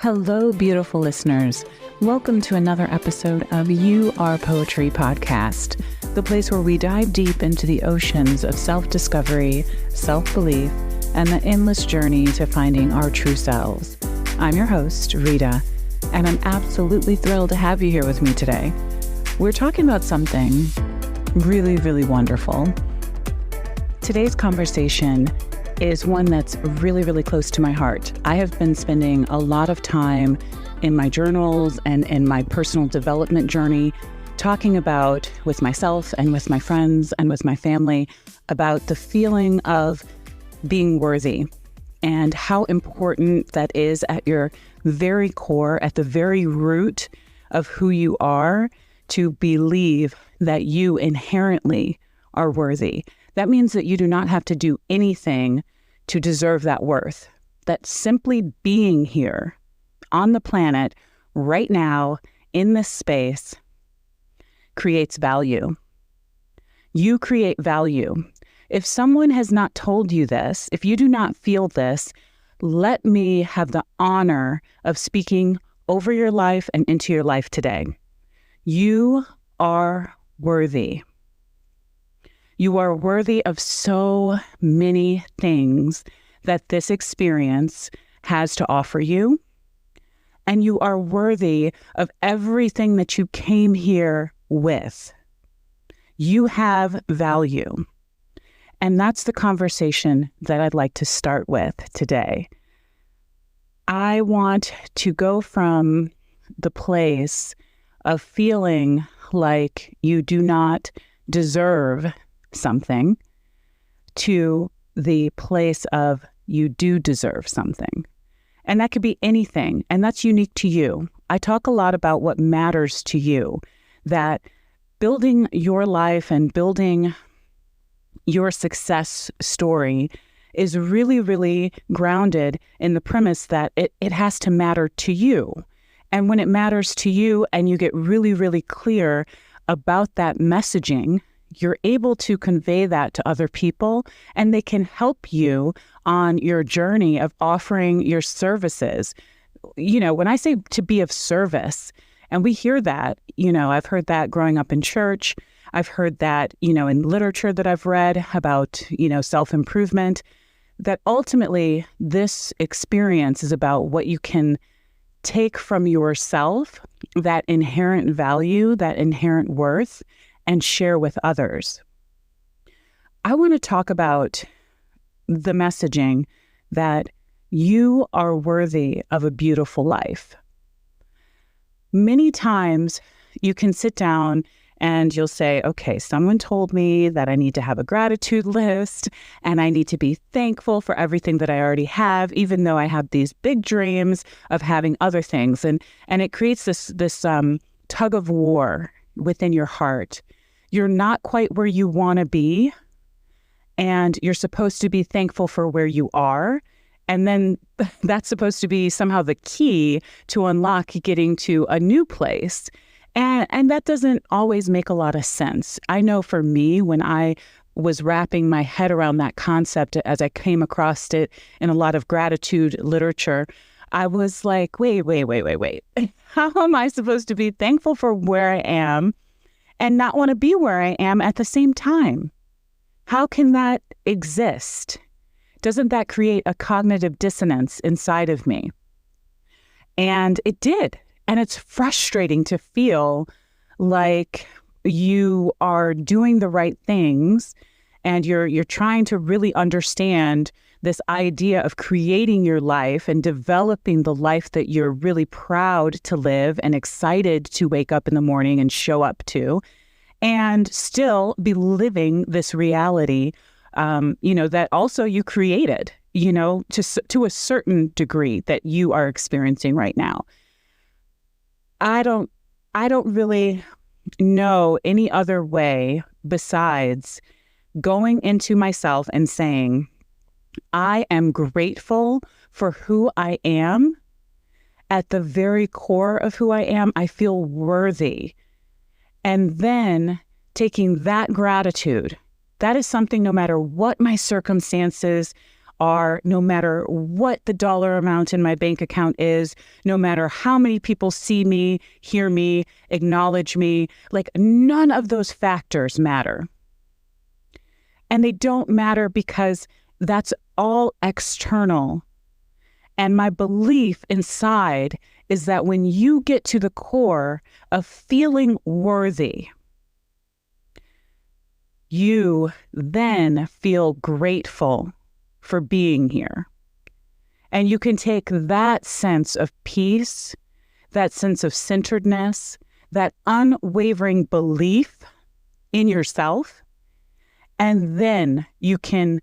Hello, beautiful listeners. Welcome to another episode of You Are Poetry podcast, the place where we dive deep into the oceans of self-discovery, self-belief, and the endless journey to finding our true selves. I'm your host, Rheta, and I'm absolutely thrilled to have you here with me today. We're talking about something really, really wonderful. Today's conversation is one that's really, really close to my heart. I have been spending a lot of time in my journals and in my personal development journey talking about, with myself and with my friends and with my family, about the feeling of being worthy and how important that is at your very core, at the very root of who you are, to believe that you inherently are worthy. That means that you do not have to do anything to deserve that worth. That simply being here on the planet right now in this space creates value. You create value. If someone has not told you this, if you do not feel this, let me have the honor of speaking over your life and into your life today. You are worthy. You are worthy of so many things that this experience has to offer you. And you are worthy of everything that you came here with. You have value. And that's the conversation that I'd like to start with today. I want to go from the place of feeling like you do not deserve something to the place of you do deserve something. And that could be anything, and that's unique to you. I talk a lot about what matters to you, that building your life and building your success story is really, really grounded in the premise that it has to matter to you. And when it matters to you and you get really, really clear about that messaging, you're able to convey that to other people, and they can help you on your journey of offering your services. You know, when I say to be of service, and we hear that, I've heard that growing up in church. I've heard that, in literature that I've read about, self-improvement, that ultimately this experience is about what you can take from yourself, that inherent value, that inherent worth, and share with others. I want to talk about the messaging that you are worthy of a beautiful life. Many times you can sit down and you'll say, okay, someone told me that I need to have a gratitude list and I need to be thankful for everything that I already have, even though I have these big dreams of having other things. And it creates this tug of war within your heart. You're not quite where you want to be, and you're supposed to be thankful for where you are. And then that's supposed to be somehow the key to unlock getting to a new place. And that doesn't always make a lot of sense. I know for me, when I was wrapping my head around that concept as I came across it in a lot of gratitude literature, I was like, wait. How am I supposed to be thankful for where I am and not want to be where I am at the same time? How can that exist? Doesn't that create a cognitive dissonance inside of me? And it did. And it's frustrating to feel like you are doing the right things and you're trying to really understand this idea of creating your life and developing the life that you're really proud to live and excited to wake up in the morning and show up to, and still be living this reality, that also you created, to a certain degree that you are experiencing right now. I don't really know any other way besides going into myself and saying, I am grateful for who I am. At the very core of who I am, I feel worthy. And then taking that gratitude, that is something no matter what my circumstances are, no matter what the dollar amount in my bank account is, no matter how many people see me, hear me, acknowledge me. Like, none of those factors matter. And they don't matter because that's all external. And my belief inside is that when you get to the core of feeling worthy, you then feel grateful for being here. And you can take that sense of peace, that sense of centeredness, that unwavering belief in yourself, and then you can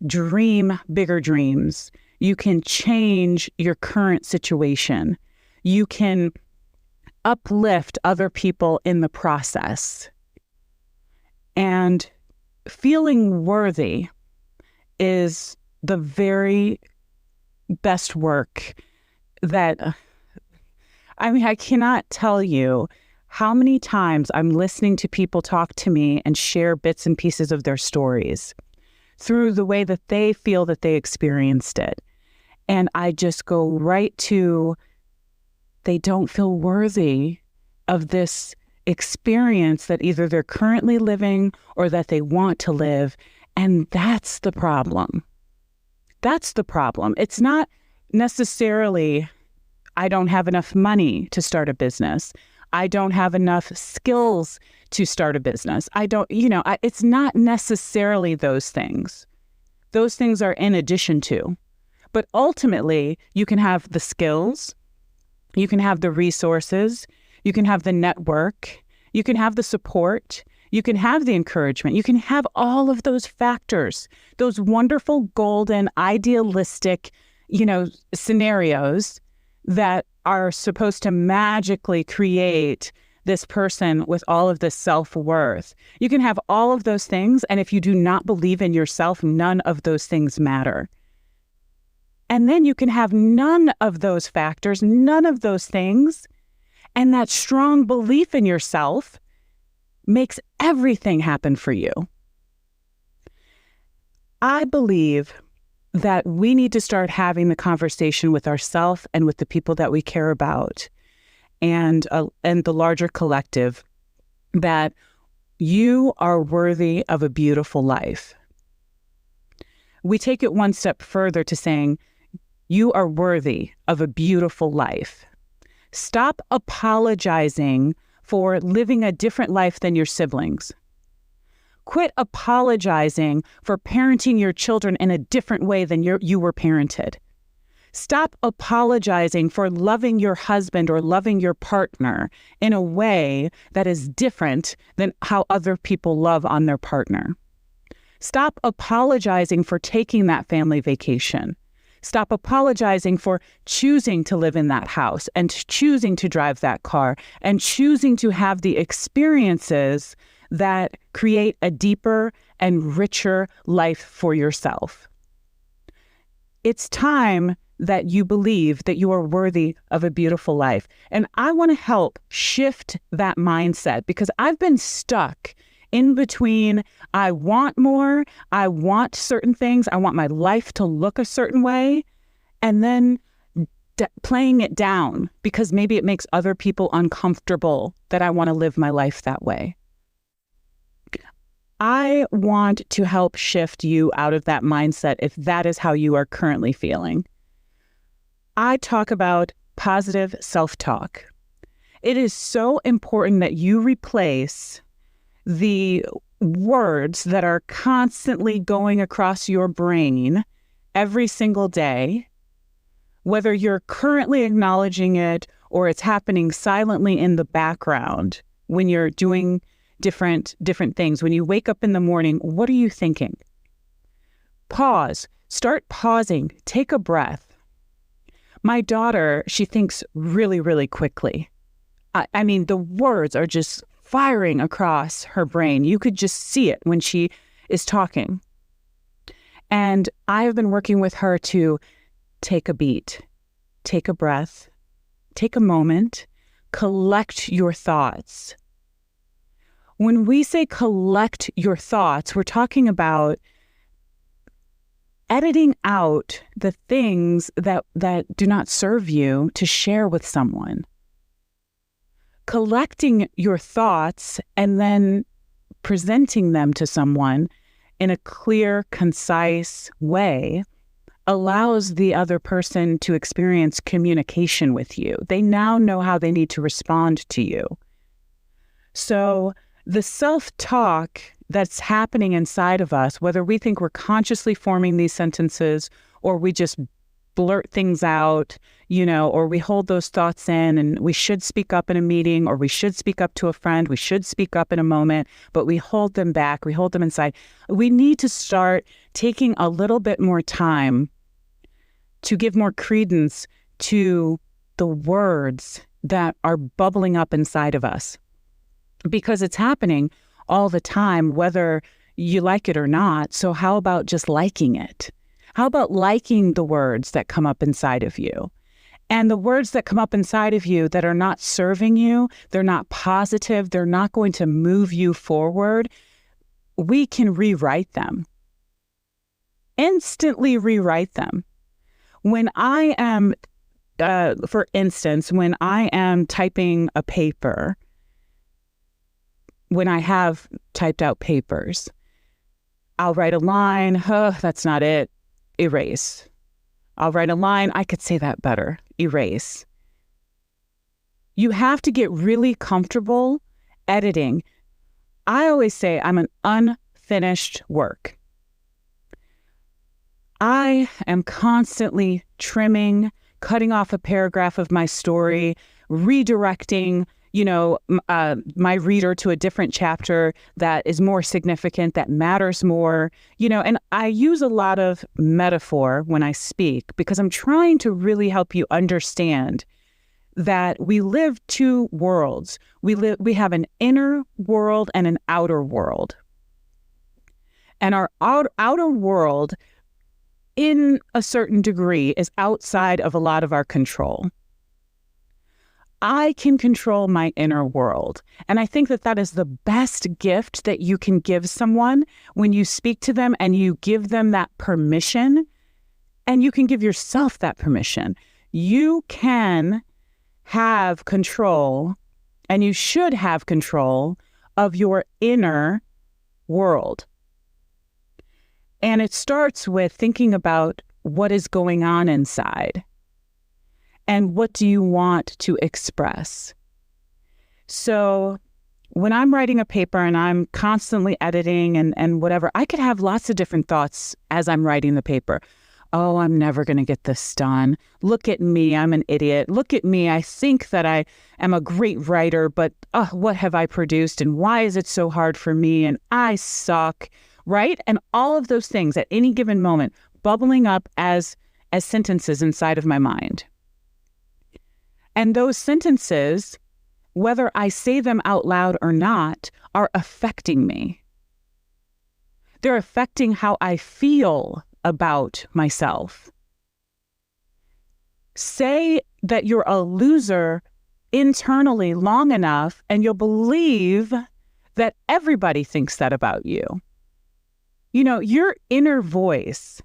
dream bigger dreams. You can change your current situation. You can uplift other people in the process. And feeling worthy is the very best work that, I cannot tell you how many times I'm listening to people talk to me and share bits and pieces of their stories through the way that they feel that they experienced it. And I just go right to, they don't feel worthy of this experience that either they're currently living or that they want to live. And that's the problem. That's the problem. It's not necessarily, I don't have enough money to start a business. I don't have enough skills to start a business. It's not necessarily those things. Those things are in addition to. But ultimately, you can have the skills, you can have the resources, you can have the network, you can have the support, you can have the encouragement, you can have all of those factors, those wonderful, golden, idealistic, scenarios that are supposed to magically create this person with all of this self-worth. You can have all of those things, and if you do not believe in yourself, none of those things matter. And then you can have none of those factors, none of those things, and that strong belief in yourself makes everything happen for you. I believe that we need to start having the conversation with ourselves and with the people that we care about and the larger collective, that you are worthy of a beautiful life. We take it one step further to saying, you are worthy of a beautiful life. Stop apologizing for living a different life than your siblings. Quit apologizing for parenting your children in a different way than you were parented. Stop apologizing for loving your husband or loving your partner in a way that is different than how other people love on their partner. Stop apologizing for taking that family vacation. Stop apologizing for choosing to live in that house and choosing to drive that car and choosing to have the experiences that create a deeper and richer life for yourself. It's time that you believe that you are worthy of a beautiful life. And I want to help shift that mindset because I've been stuck in between. I want more, I want certain things, I want my life to look a certain way, and then playing it down because maybe it makes other people uncomfortable that I want to live my life that way. I want to help shift you out of that mindset if that is how you are currently feeling. I talk about positive self-talk. It is so important that you replace the words that are constantly going across your brain every single day, whether you're currently acknowledging it or it's happening silently in the background when you're doing different things. When you wake up in the morning, what are you thinking? Pause. Start pausing. Take a breath. My daughter, she thinks really, really quickly. I mean, the words are just firing across her brain. You could just see it when she is talking. And I have been working with her to take a beat, take a breath, take a moment, collect your thoughts. When we say collect your thoughts, we're talking about editing out the things that do not serve you to share with someone. Collecting your thoughts and then presenting them to someone in a clear, concise way allows the other person to experience communication with you. They now know how they need to respond to you. So the self-talk that's happening inside of us, whether we think we're consciously forming these sentences or we just blurt things out, or we hold those thoughts in, and we should speak up in a meeting, or we should speak up to a friend, we should speak up in a moment, but we hold them back, we hold them inside. We need to start taking a little bit more time to give more credence to the words that are bubbling up inside of us, because it's happening all the time, whether you like it or not. So how about just liking it? How about liking the words that come up inside of you? And the words that come up inside of you that are not serving you, they're not positive, they're not going to move you forward, we can rewrite them. Instantly rewrite them. When I am, for instance, when I am typing a paper, when I have typed out papers, I'll write a line, that's not it, erase. I'll write a line, I could say that better, erase. You have to get really comfortable editing. I always say I'm an unfinished work. I am constantly trimming, cutting off a paragraph of my story, redirecting, my reader to a different chapter that is more significant, that matters more, and I use a lot of metaphor when I speak because I'm trying to really help you understand that we live two worlds. We have an inner world and an outer world. And our outer world, in a certain degree, is outside of a lot of our control. I can control my inner world. And I think that that is the best gift that you can give someone when you speak to them and you give them that permission, and you can give yourself that permission. You can have control, and you should have control of your inner world. And it starts with thinking about what is going on inside. And what do you want to express? So when I'm writing a paper and I'm constantly editing and whatever, I could have lots of different thoughts as I'm writing the paper. Oh, I'm never going to get this done. Look at me, I'm an idiot. Look at me, I think that I am a great writer, but what have I produced? And why is it so hard for me? And I suck, right? And all of those things at any given moment bubbling up as sentences inside of my mind. And those sentences, whether I say them out loud or not, are affecting me. They're affecting how I feel about myself. Say that you're a loser internally long enough, and you'll believe that everybody thinks that about you. Your inner voice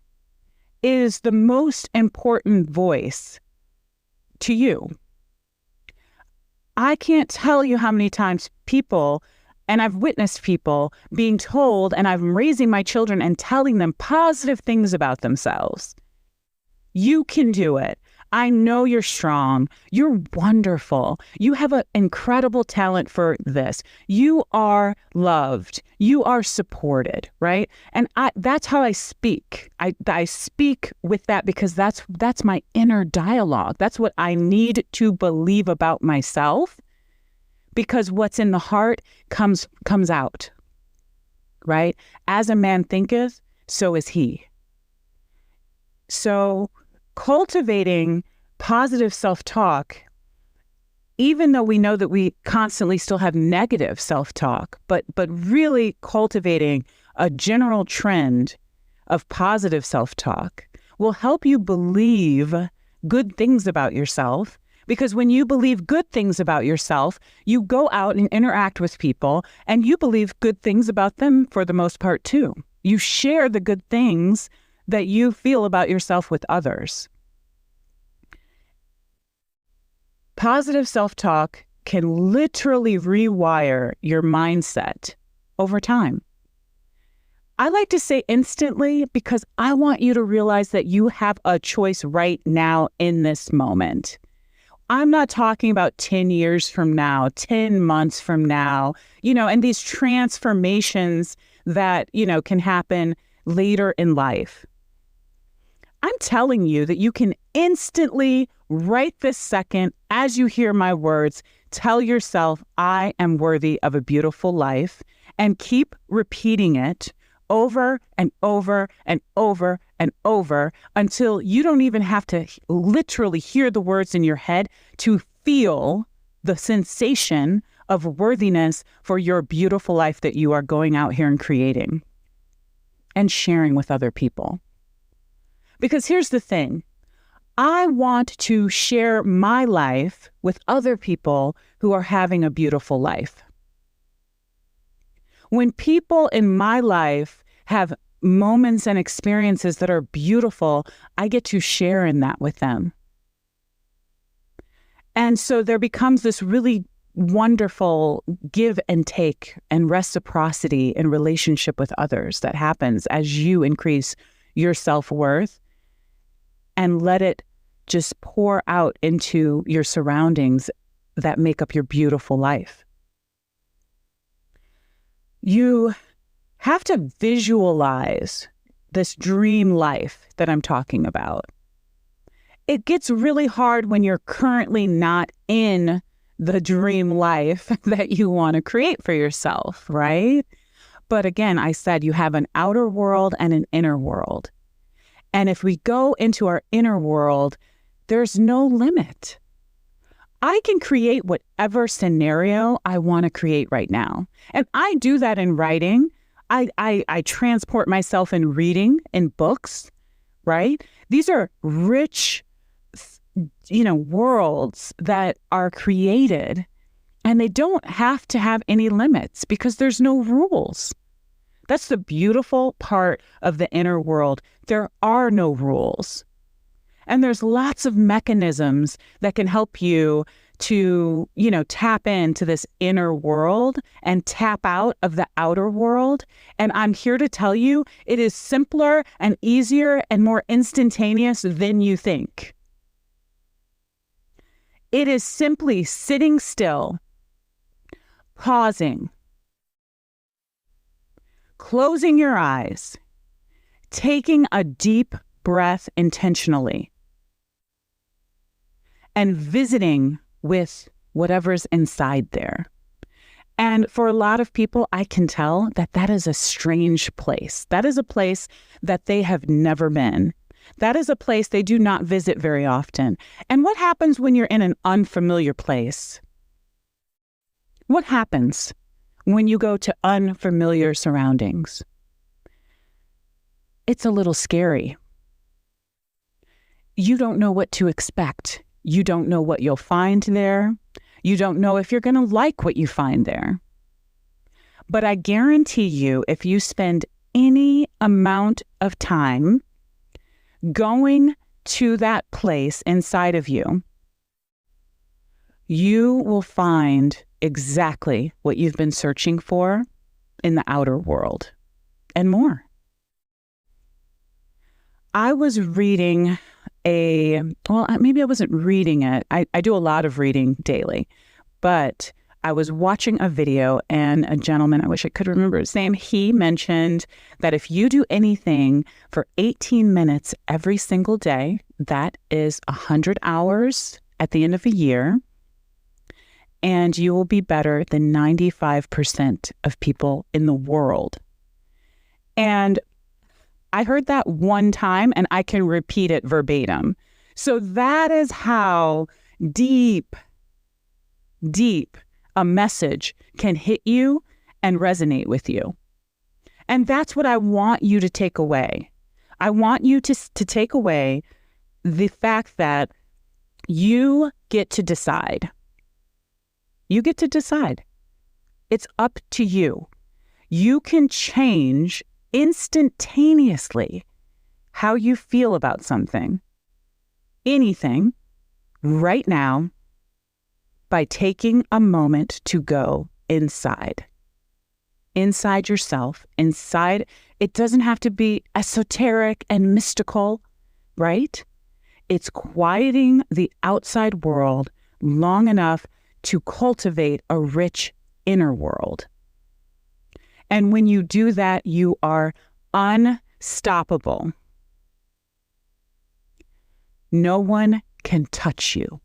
is the most important voice to you. I can't tell you how many times people, and I've witnessed people being told, and I'm raising my children and telling them positive things about themselves. You can do it. I know you're strong. You're wonderful. You have an incredible talent for this. You are loved. You are supported, right? And that's how I speak. I speak with that because that's my inner dialogue. That's what I need to believe about myself, because what's in the heart comes out, right? As a man thinketh, so is he. So cultivating positive self-talk, even though we know that we constantly still have negative self-talk, but really cultivating a general trend of positive self-talk will help you believe good things about yourself. Because when you believe good things about yourself, you go out and interact with people and you believe good things about them for the most part too. You share the good things that you feel about yourself with others. Positive self-talk can literally rewire your mindset over time. I like to say instantly because I want you to realize that you have a choice right now in this moment. I'm not talking about 10 years from now, 10 months from now, and these transformations that, can happen later in life. I'm telling you that you can instantly, right this second, as you hear my words, tell yourself, I am worthy of a beautiful life, and keep repeating it over and over and over and over until you don't even have to literally hear the words in your head to feel the sensation of worthiness for your beautiful life that you are going out here and creating and sharing with other people. Because here's the thing, I want to share my life with other people who are having a beautiful life. When people in my life have moments and experiences that are beautiful, I get to share in that with them. And so there becomes this really wonderful give and take and reciprocity in relationship with others that happens as you increase your self-worth and let it just pour out into your surroundings that make up your beautiful life. You have to visualize this dream life that I'm talking about. It gets really hard when you're currently not in the dream life that you want to create for yourself, right? But again, I said you have an outer world and an inner world. And if we go into our inner world, there's no limit. I can create whatever scenario I want to create right now. And I do that in writing. I transport myself in reading, in books, right? These are rich, worlds that are created, and they don't have to have any limits because there's no rules. That's the beautiful part of the inner world. There are no rules. And there's lots of mechanisms that can help you to, tap into this inner world and tap out of the outer world. And I'm here to tell you, it is simpler and easier and more instantaneous than you think. It is simply sitting still, pausing, closing your eyes, taking a deep breath intentionally, and visiting with whatever's inside there. And for a lot of people, I can tell that that is a strange place. That is a place that they have never been. That is a place they do not visit very often. And what happens when you're in an unfamiliar place? What happens when you go to unfamiliar surroundings? It's a little scary. You don't know what to expect. You don't know what you'll find there. You don't know if you're going to like what you find there. But I guarantee you, if you spend any amount of time going to that place inside of you, you will find exactly what you've been searching for in the outer world and more. I was reading maybe I wasn't reading it. I do a lot of reading daily, but I was watching a video and a gentleman, I wish I could remember his name, he mentioned that if you do anything for 18 minutes every single day, that is 100 hours at the end of a year, and you will be better than 95% of people in the world. And I heard that one time and I can repeat it verbatim. So that is how deep a message can hit you and resonate with you. And that's what I want you to take away. I want you to take away the fact that you get to decide. You get to decide. It's up to you. You can change instantaneously how you feel about something, anything, right now, by taking a moment to go inside yourself, inside. It doesn't have to be esoteric and mystical, right? It's quieting the outside world long enough to cultivate a rich inner world. And when you do that, you are unstoppable. No one can touch you.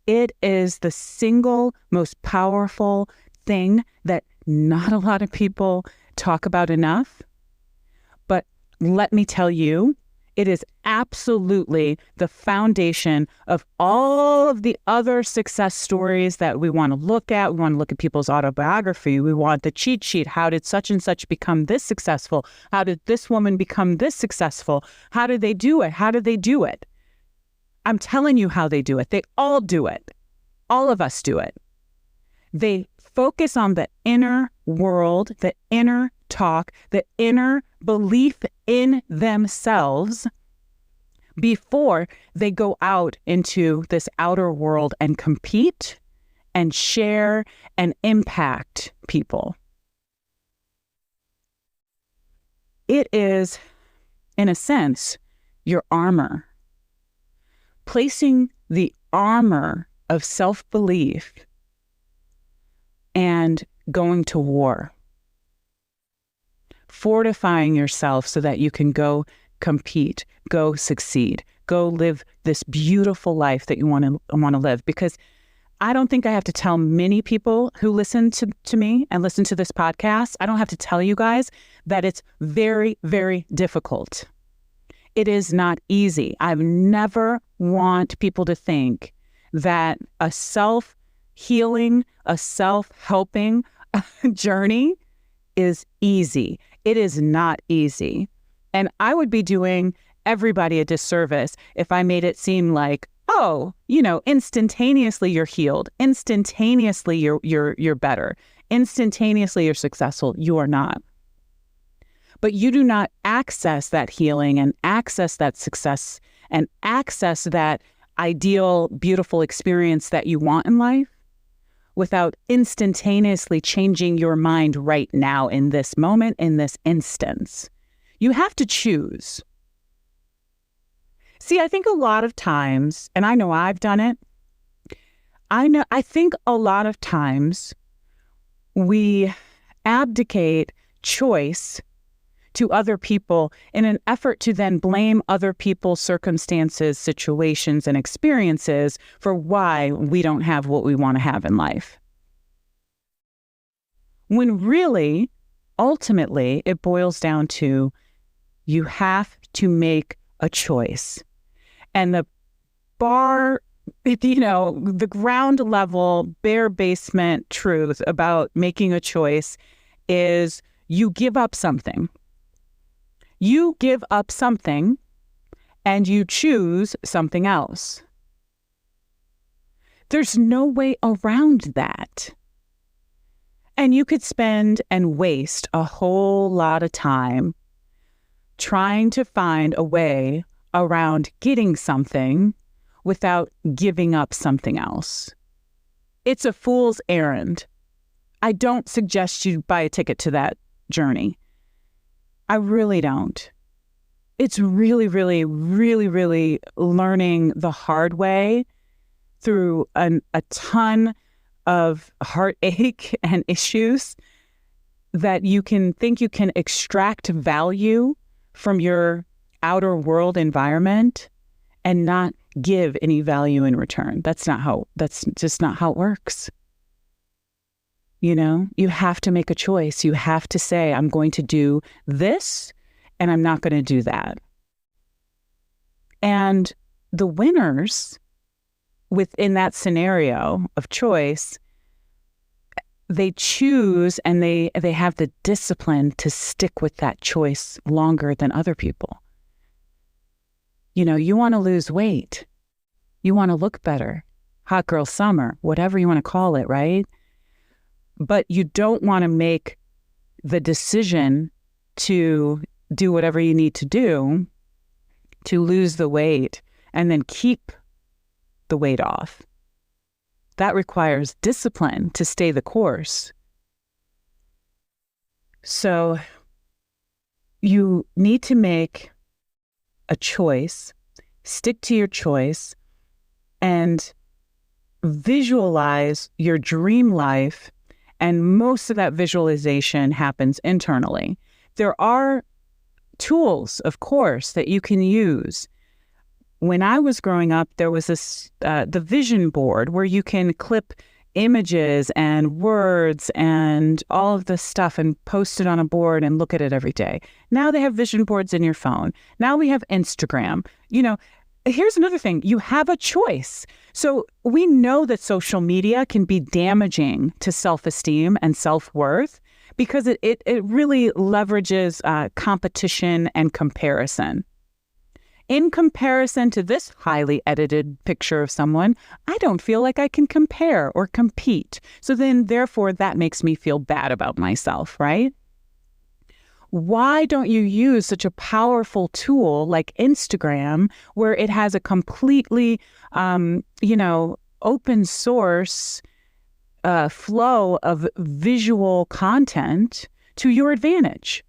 It is the single most powerful thing that not a lot of people talk about enough. But let me tell you, it is absolutely the foundation of all of the other success stories that we want to look at. We want to look at people's autobiography. We want the cheat sheet. How did such and such become this successful? How did this woman become this successful? How did they do it? How did they do it? I'm telling you how they do it. They all do it. All of us do it. They focus on the inner world, the inner talk, the inner belief in themselves before they go out into this outer world and compete and share and impact people. It is, in a sense, your armor. Placing the armor of self-belief and going to war. Fortifying yourself so that you can go compete, go succeed, go live this beautiful life that you want to live. Because I don't think I have to tell many people who listen to me and listen to this podcast, I don't have to tell you guys that it's very, very difficult. It is not easy. I've never want people to think that a self-healing, a self-helping journey is easy. It is not easy. And I would be doing everybody a disservice if I made it seem like, oh, instantaneously you're healed, instantaneously you're better, instantaneously you're successful. You are not. But you do not access that healing and access that success and access that ideal, beautiful experience that you want in life without instantaneously changing your mind right now in this moment, in this instance. You have to choose. See, I think a lot of times, and I know I've done it, I think a lot of times we abdicate choice to other people in an effort to then blame other people's circumstances, situations, and experiences for why we don't have what we want to have in life. When really, ultimately, it boils down to you have to make a choice. And the the ground level, bare basement truth about making a choice is you give up something. You give up something and you choose something else. There's no way around that. And you could spend and waste a whole lot of time trying to find a way around getting something without giving up something else. It's a fool's errand. I don't suggest you buy a ticket to that journey. I really don't. It's really, really, really, really learning the hard way through a ton of heartache and issues that you can think you can extract value from your outer world environment and not give any value in return. That's just not how it works. You have to make a choice. You have to say, I'm going to do this and I'm not going to do that. And the winners within that scenario of choice, they choose and they have the discipline to stick with that choice longer than other people. You want to lose weight. You want to look better. Hot girl summer, whatever you want to call it, right? But you don't want to make the decision to do whatever you need to do to lose the weight and then keep the weight off. That requires discipline to stay the course. So you need to make a choice, stick to your choice, and visualize your dream life. And most of that visualization happens internally. There are tools, of course, that you can use. When I was growing up, there was this, the vision board, where you can clip images and words and all of this stuff and post it on a board and look at it every day. Now they have vision boards in your phone. Now we have Instagram. Here's another thing. You have a choice. So we know that social media can be damaging to self-esteem and self-worth because it really leverages competition and comparison. In comparison to this highly edited picture of someone, I don't feel like I can compare or compete. So then, therefore, that makes me feel bad about myself, right? Why don't you use such a powerful tool like Instagram, where it has a completely, open source flow of visual content to your advantage?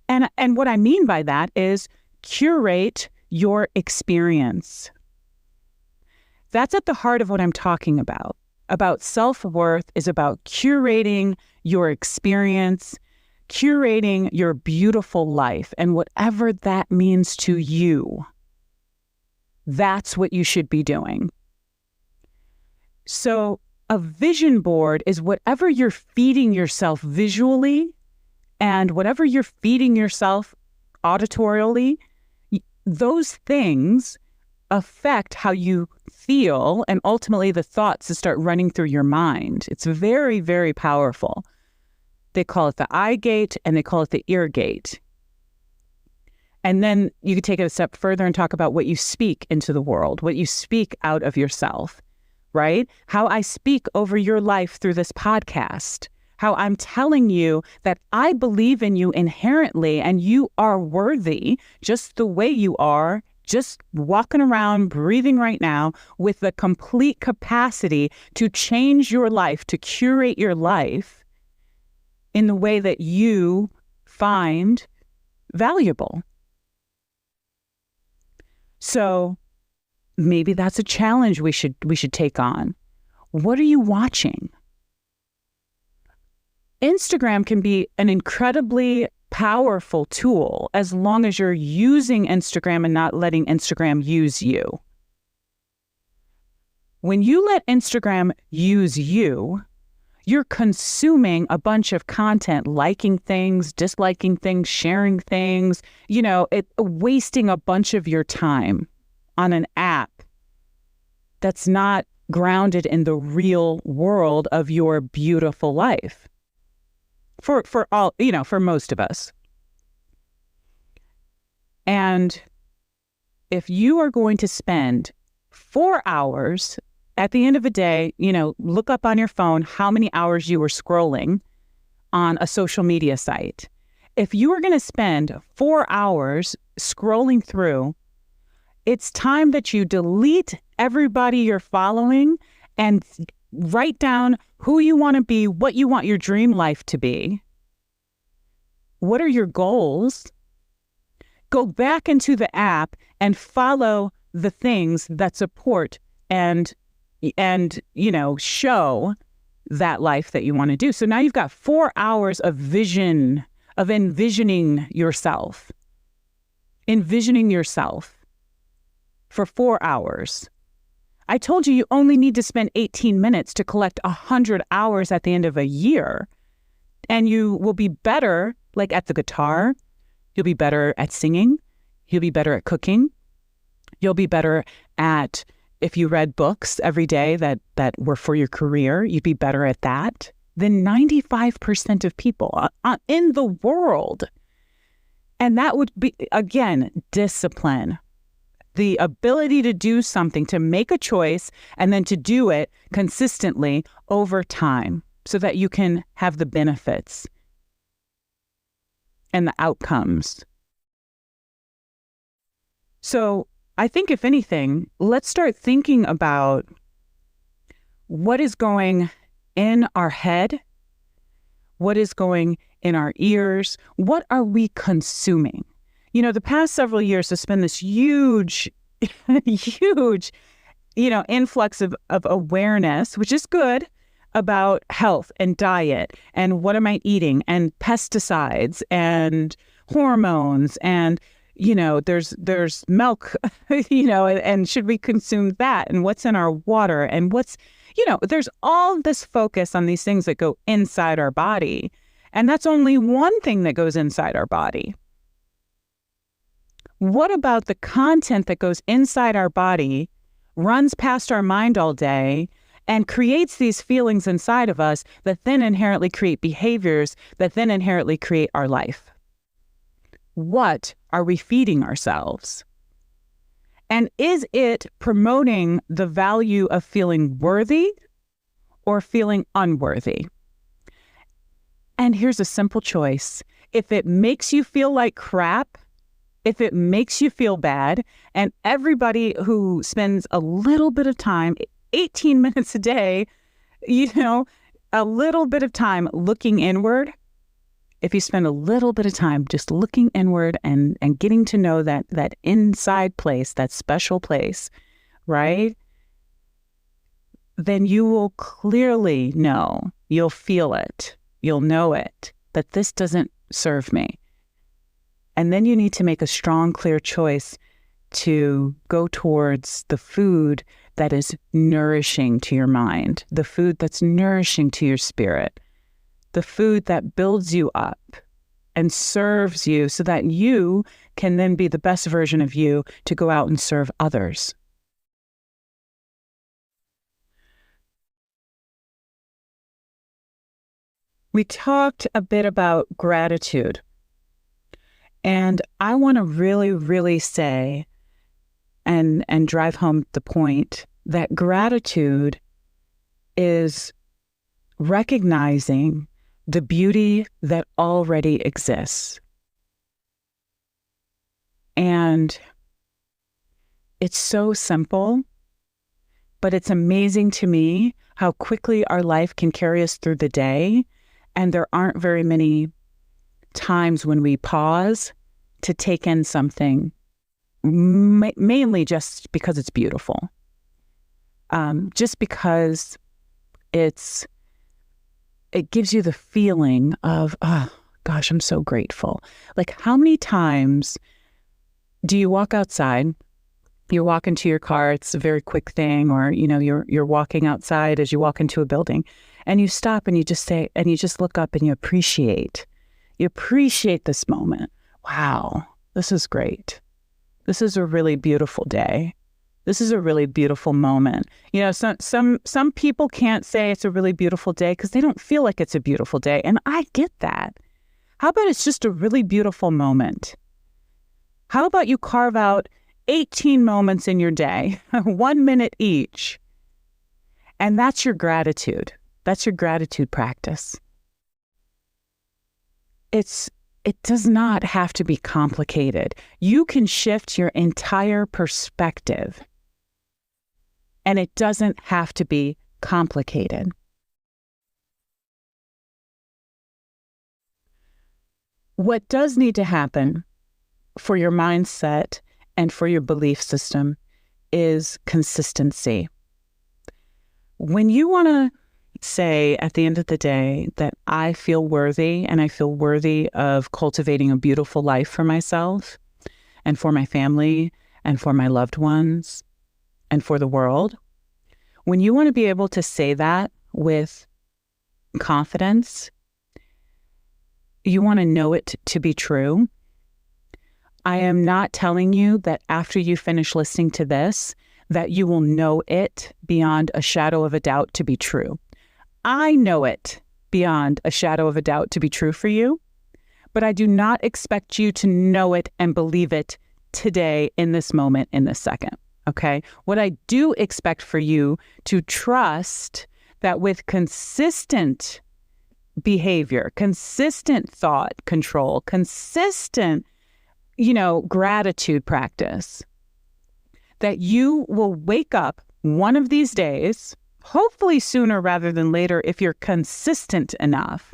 And what I mean by that is curate your experience. That's at the heart of what I'm talking about. About self-worth is about curating your experience, curating your beautiful life, and whatever that means to you. That's what you should be doing. So a vision board is whatever you're feeding yourself visually and whatever you're feeding yourself auditorially. Those things affect how you feel and ultimately the thoughts that start running through your mind. It's very, very powerful. They call it the eye gate and they call it the ear gate. And then you could take it a step further and talk about what you speak into the world, what you speak out of yourself, right? How I speak over your life through this podcast. How I'm telling you that I believe in you inherently and you are worthy just the way you are, just walking around, breathing right now, with the complete capacity to change your life, to curate your life in the way that you find valuable. So maybe that's a challenge we should take on. What are you watching? Instagram can be an incredibly powerful tool as long as you're using Instagram and not letting Instagram use you. When you let Instagram use you, you're consuming a bunch of content, liking things, disliking things, sharing things, wasting a bunch of your time on an app that's not grounded in the real world of your beautiful life. For all, for most of us. And if you are going to spend 4 hours at the end of the day, look up on your phone how many hours you were scrolling on a social media site. If you are going to spend 4 hours scrolling through, it's time that you delete everybody you're following and write down who you want to be, what you want your dream life to be. What are your goals? Go back into the app and follow the things that support and show that life that you want to do. So now you've got 4 hours of envisioning yourself for 4 hours. I told you only need to spend 18 minutes to collect 100 hours at the end of a year. And you will be better, like at the guitar. You'll be better at singing. You'll be better at cooking. You'll be better at, if you read books every day that were for your career, you'd be better at that than 95% of people in the world. And that would be, again, discipline. The ability to do something, to make a choice, and then to do it consistently over time so that you can have the benefits. and the outcomes. So I think, if anything, let's start thinking about what is going in our head, what is going in our ears, what are we consuming? You know, the past several years has been this huge, huge, influx of awareness, which is good, about health and diet and what am I eating and pesticides and hormones and, there's milk, and should we consume that and what's in our water and there's all this focus on these things that go inside our body. And that's only one thing that goes inside our body. What about the content that goes inside our body, runs past our mind all day, and creates these feelings inside of us that then inherently create behaviors that then inherently create our life? What are we feeding ourselves? And is it promoting the value of feeling worthy or feeling unworthy? And here's a simple choice. If it makes you feel like crap, if it makes you feel bad, and everybody who spends a little bit of time, 18 minutes a day, a little bit of time looking inward, if you spend a little bit of time just looking inward and getting to know that inside place, that special place, right? Then you will clearly know, you'll feel it, you'll know it, that this doesn't serve me. And then you need to make a strong, clear choice to go towards the food that is nourishing to your mind, the food that's nourishing to your spirit, the food that builds you up and serves you so that you can then be the best version of you to go out and serve others. We talked a bit about gratitude. And I want to really, really say and drive home the point that gratitude is recognizing the beauty that already exists. And it's so simple, but it's amazing to me how quickly our life can carry us through the day. And there aren't very many times when we pause to take in something, mainly just because it's beautiful. Just because it gives you the feeling of, oh, gosh, I'm so grateful. Like, how many times do you walk outside? You walk into your car, it's a very quick thing, or, you're walking outside as you walk into a building, and you stop and you just say, and you just look up and you appreciate this moment. Wow, this is great. This is a really beautiful day. This is a really beautiful moment. Some people can't say it's a really beautiful day because they don't feel like it's a beautiful day. And I get that. How about it's just a really beautiful moment? How about you carve out 18 moments in your day, 1 minute each? And that's your gratitude. That's your gratitude practice. It does not have to be complicated. You can shift your entire perspective. And it doesn't have to be complicated. What does need to happen for your mindset and for your belief system is consistency. When you want to say at the end of the day that I feel worthy and I feel worthy of cultivating a beautiful life for myself and for my family and for my loved ones and for the world, when you want to be able to say that with confidence, you want to know it to be true. I am not telling you that after you finish listening to this, that you will know it beyond a shadow of a doubt to be true. I know it beyond a shadow of a doubt to be true for you, but I do not expect you to know it and believe it today, in this moment, in this second, okay? What I do expect for you to trust that with consistent behavior, consistent thought control, consistent, gratitude practice, that you will wake up one of these days, hopefully sooner rather than later if you're consistent enough,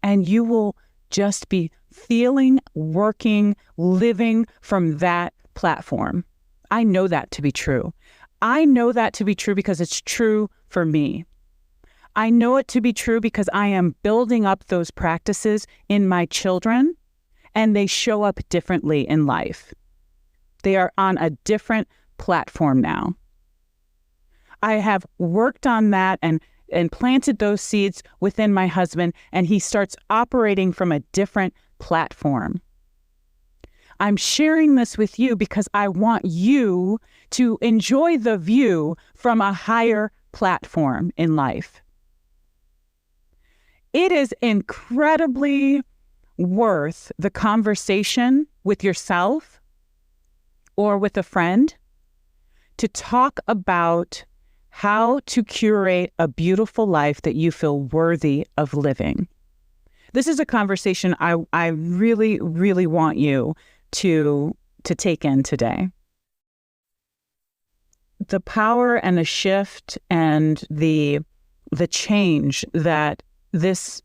and you will just be feeling, working, living from that platform. I know that to be true. I know that to be true because it's true for me. I know it to be true because I am building up those practices in my children, and they show up differently in life. They are on a different platform now. I have worked on that and planted those seeds within my husband, and he starts operating from a different platform. I'm sharing this with you because I want you to enjoy the view from a higher platform in life. It is incredibly worth the conversation with yourself or with a friend to talk about how to curate a beautiful life that you feel worthy of living. This is a conversation I really, really want you to take in today. The power and the shift and the change that this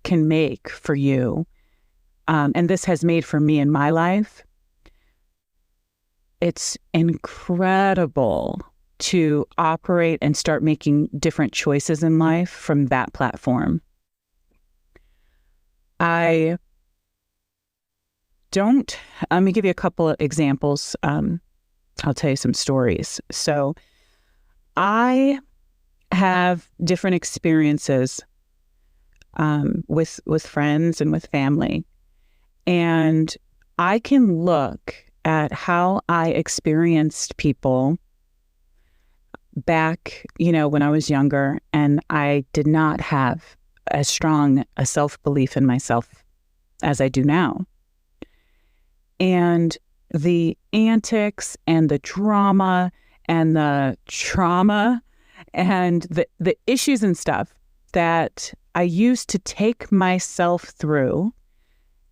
can make for you, and this has made for me in my life, it's incredible to operate and start making different choices in life from that platform. Let me give you a couple of examples. I'll tell you some stories. So I have different experiences with friends and with family. And I can look at how I experienced people back, when I was younger, and I did not have as strong a self-belief in myself as I do now. And the antics and the drama and the trauma and the issues and stuff that I used to take myself through,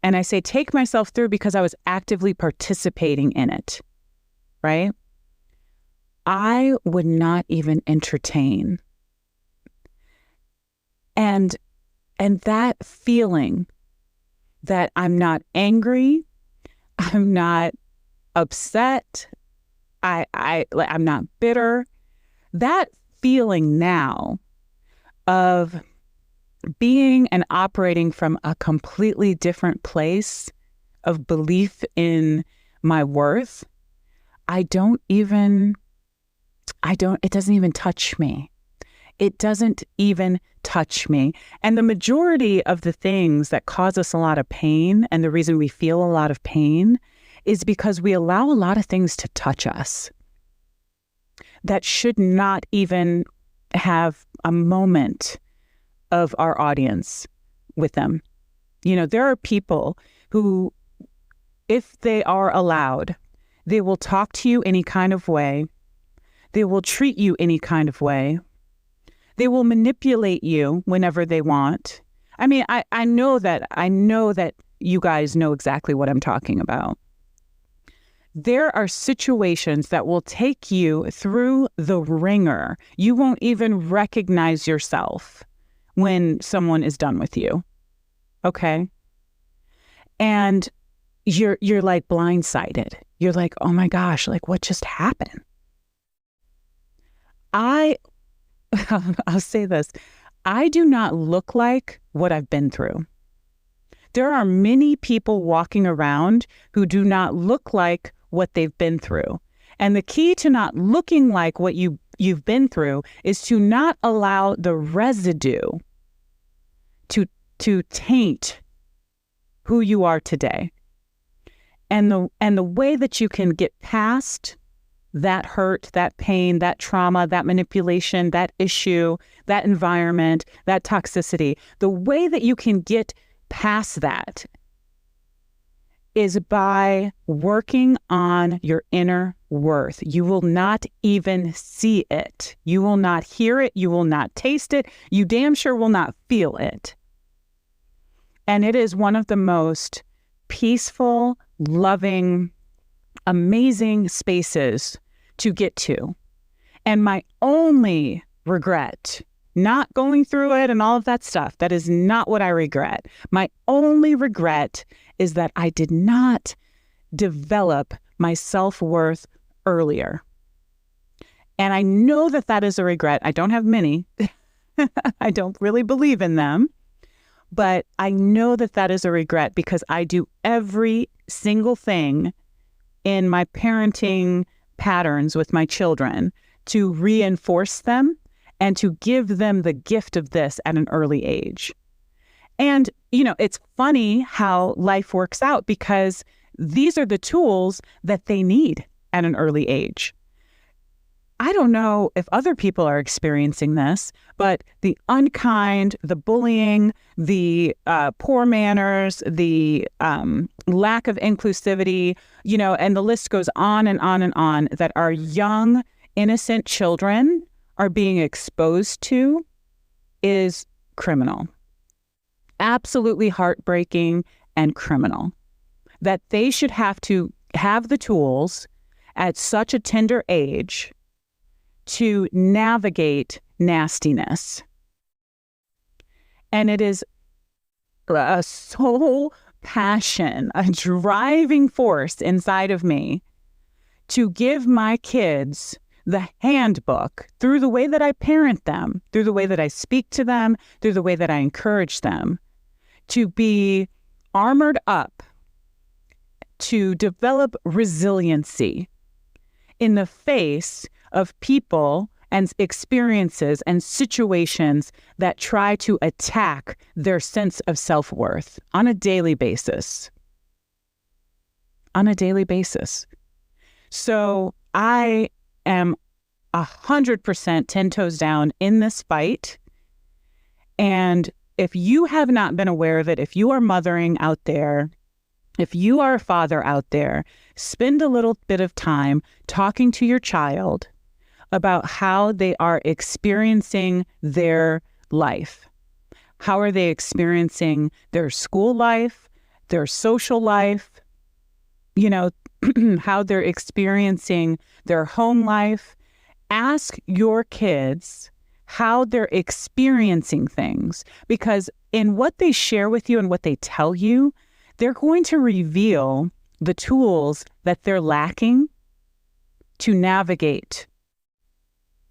and I say take myself through because I was actively participating in it, right? I would not even entertain. And that feeling that I'm not angry, I'm not upset, I'm not bitter, that feeling now of being and operating from a completely different place of belief in my worth, it doesn't even touch me. It doesn't even touch me. And the majority of the things that cause us a lot of pain, and the reason we feel a lot of pain, is because we allow a lot of things to touch us that should not even have a moment of our audience with them. There are people who, if they are allowed, they will talk to you any kind of way. They will treat you any kind of way. They will manipulate you whenever they want. I mean, I know that you guys know exactly what I'm talking about. There are situations that will take you through the ringer. You won't even recognize yourself when someone is done with you. Okay? And you're like blindsided. You're like, oh my gosh, like what just happened? I'll say this. I do not look like what I've been through. There are many people walking around who do not look like what they've been through. And the key to not looking like what you've been through is to not allow the residue to taint who you are today. And the way that you can get past that hurt, that pain, that trauma, that manipulation, that issue, that environment, that toxicity, the way that you can get past that is by working on your inner self-worth. You will not even see it. You will not hear it. You will not taste it. You damn sure will not feel it. And it is one of the most peaceful, loving, amazing spaces to get to. And my only regret, not going through it and all of that stuff, that is not what I regret. My only regret is that I did not develop my self-worth earlier. And I know that that is a regret. I don't have many. I don't really believe in them. But I know that that is a regret because I do every single thing in my parenting patterns with my children to reinforce them and to give them the gift of this at an early age. And, it's funny how life works out because these are the tools that they need at an early age. I don't know if other people are experiencing this, but the unkind, the bullying, the poor manners, the lack of inclusivity, and the list goes on and on and on that our young, innocent children are being exposed to is criminal. Absolutely heartbreaking and criminal. That they should have to have the tools at such a tender age to navigate nastiness. And it is a soul passion, a driving force inside of me to give my kids the handbook through the way that I parent them, through the way that I speak to them, through the way that I encourage them, to be armored up, to develop resiliency in the face of people and experiences and situations that try to attack their sense of self-worth on a daily basis. On a daily basis. So I am 100% 10 toes down in this fight. And if you have not been aware of it, if you are mothering out there, if you are a father out there, spend a little bit of time talking to your child about how they are experiencing their life. How are they experiencing their school life, their social life, how they're experiencing their home life. Ask your kids how they're experiencing things, because in what they share with you and what they tell you, they're going to reveal the tools that they're lacking to navigate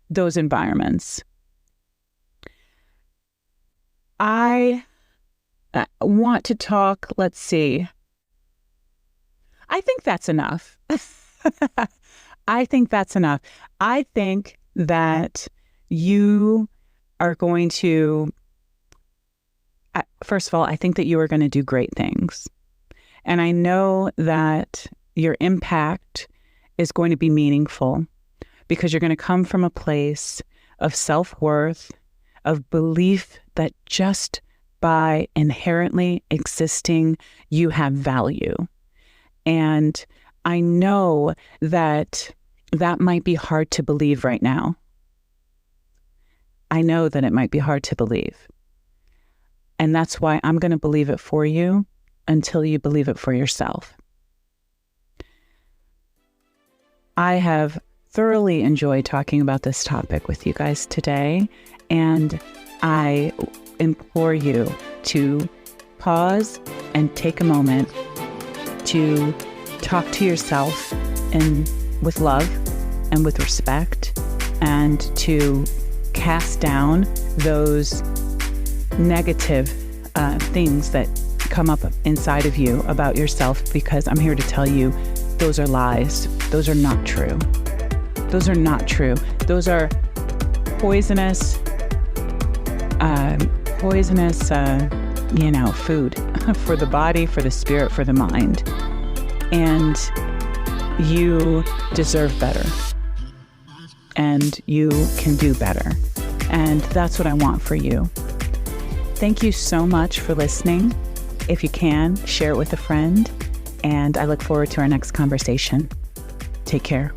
those environments. I want to talk, let's see. I think that's enough. I think that's enough. I think that you are going to, first of all, I think that you are going to do great things. And I know that your impact is going to be meaningful because you're going to come from a place of self-worth, of belief that just by inherently existing, you have value. And I know that that might be hard to believe right now. I know that it might be hard to believe. And that's why I'm going to believe it for you until you believe it for yourself. I have thoroughly enjoyed talking about this topic with you guys today, and I implore you to pause and take a moment to talk to yourself and with love and with respect, and to cast down those negative things that come up inside of you about yourself, because I'm here to tell you those are lies. Those are not true. Those are not true. Those are poisonous, food for the body, for the spirit, for the mind. And you deserve better. And you can do better. And that's what I want for you. Thank you so much for listening. If you can, share it with a friend. And I look forward to our next conversation. Take care.